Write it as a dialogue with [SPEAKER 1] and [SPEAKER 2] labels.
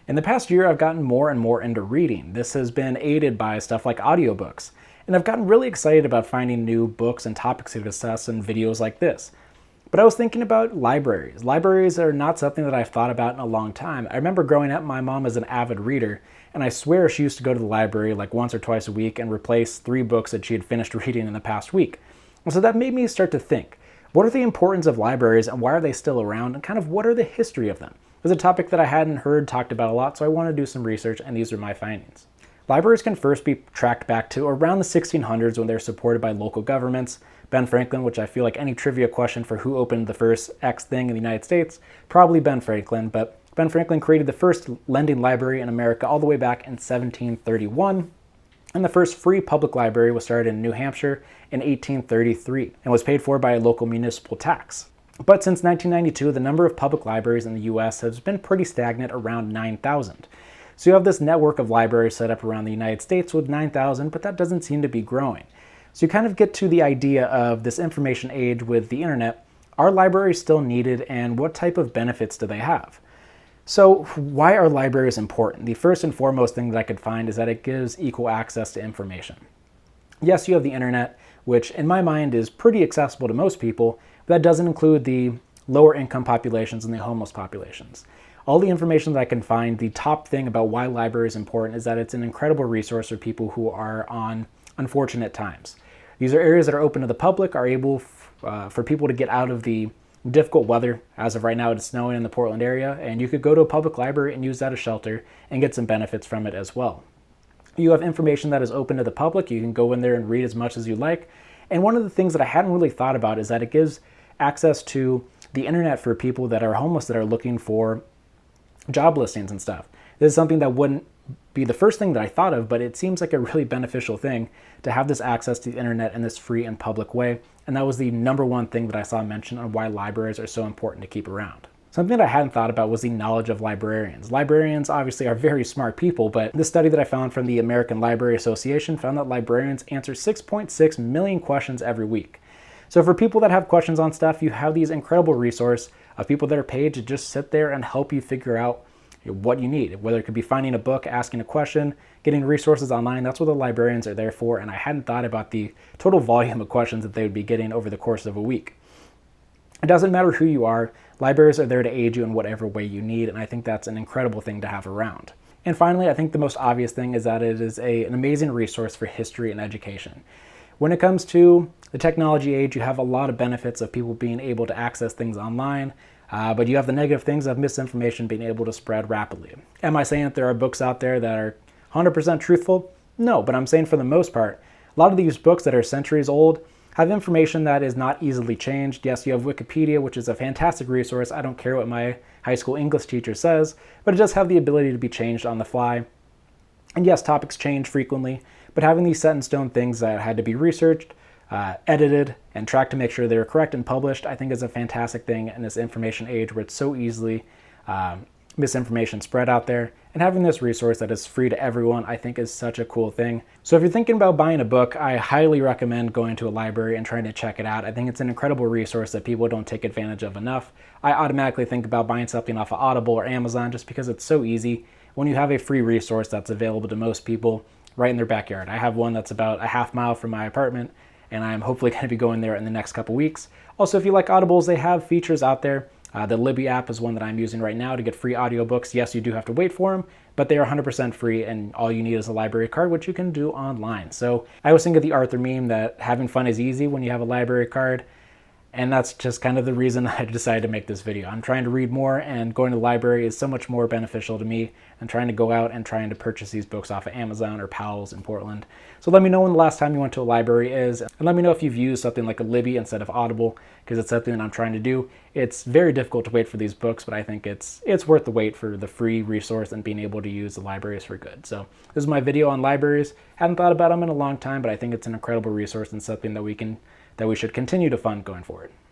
[SPEAKER 1] In the past year, I've gotten more and more into reading. This has been aided by stuff like audiobooks. And I've gotten really excited about finding new books and topics to discuss in videos like this. But I was thinking about libraries. Libraries are not something that I've thought about in a long time. I remember growing up, my mom is an avid reader, and I swear she used to go to the library like once or twice a week and replace 3 books that she had finished reading in the past week. And so that made me start to think, what are the importance of libraries and why are they still around, and kind of what are the history of them? It was a topic that I hadn't heard talked about a lot, so I wanted to do some research, and these are my findings. Libraries can first be tracked back to around the 1600s when they're supported by local governments. Ben Franklin, which I feel like any trivia question for who opened the first X thing in the United States, probably Ben Franklin, but Ben Franklin created the first lending library in America all the way back in 1731, and the first free public library was started in New Hampshire in 1833 and was paid for by a local municipal tax. But since 1992, the number of public libraries in the US has been pretty stagnant around 9,000. So you have this network of libraries set up around the United States with 9,000, but that doesn't seem to be growing. So you kind of get to the idea of this information age with the internet. Are libraries still needed, and what type of benefits do they have? So why are libraries important? The first and foremost thing that I could find is that it gives equal access to information. Yes, you have the internet, which in my mind is pretty accessible to most people, but that doesn't include the lower income populations and the homeless populations. All the information that I can find, the top thing about why library is important is that it's an incredible resource for people who are on unfortunate times. These are areas that are open to the public, are able for people to get out of the difficult weather. As of right now, it's snowing in the Portland area, and you could go to a public library and use that as shelter and get some benefits from it as well. You have information that is open to the public. You can go in there and read as much as you like. And one of the things that I hadn't really thought about is that it gives access to the internet for people that are homeless that are looking for job listings and stuff. This is something that wouldn't be the first thing that I thought of, but it seems like a really beneficial thing to have this access to the internet in this free and public way. And that was the number one thing that I saw mentioned on why libraries are so important to keep around. Something that I hadn't thought about was the knowledge of librarians. Librarians obviously are very smart people, but this study that I found from the American Library Association found that librarians answer 6.6 million questions every week. So for people that have questions on stuff, you have these incredible resources of people that are paid to just sit there and help you figure out what you need, whether it could be finding a book, asking a question, getting resources online. That's what the librarians are there for, and I hadn't thought about the total volume of questions that they would be getting over the course of a week. It doesn't matter who you are, libraries are there to aid you in whatever way you need, and I think that's an incredible thing to have around. And finally, I think the most obvious thing is that it is an amazing resource for history and education. When it comes to the technology age, you have a lot of benefits of people being able to access things online, but you have the negative things of misinformation being able to spread rapidly. Am I saying that there are books out there that are 100% truthful? No, but I'm saying for the most part, a lot of these books that are centuries old have information that is not easily changed. Yes, you have Wikipedia, which is a fantastic resource. I don't care what my high school English teacher says, but it does have the ability to be changed on the fly. And yes, topics change frequently, but having these set in stone things that had to be researched, edited, and tracked to make sure they're correct and published, I think is a fantastic thing in this information age where it's so easily misinformation spread out there. And having this resource that is free to everyone, I think is such a cool thing. So if you're thinking about buying a book, I highly recommend going to a library and trying to check it out. I think it's an incredible resource that people don't take advantage of enough. I automatically think about buying something off of Audible or Amazon just because it's so easy when you have a free resource that's available to most people right in their backyard. I have one that's about a half mile from my apartment, and I'm hopefully going to be going there in the next couple weeks. Also, if you like Audibles, they have features out there. The Libby app is one that I'm using right now to get free audiobooks. Yes, you do have to wait for them, but they are 100% free, and all you need is a library card, which you can do online. So I always think of the Arthur meme that having fun is easy when you have a library card. And that's just kind of the reason I decided to make this video. I'm trying to read more, and going to the library is so much more beneficial to me than trying to go out and trying to purchase these books off of Amazon or Powell's in Portland. So let me know when the last time you went to a library is, and let me know if you've used something like a Libby instead of Audible, because it's something that I'm trying to do. It's very difficult to wait for these books, but I think it's worth the wait for the free resource and being able to use the libraries for good. So this is my video on libraries. Haven't thought about them in a long time, but I think it's an incredible resource and something that we should continue to fund going forward.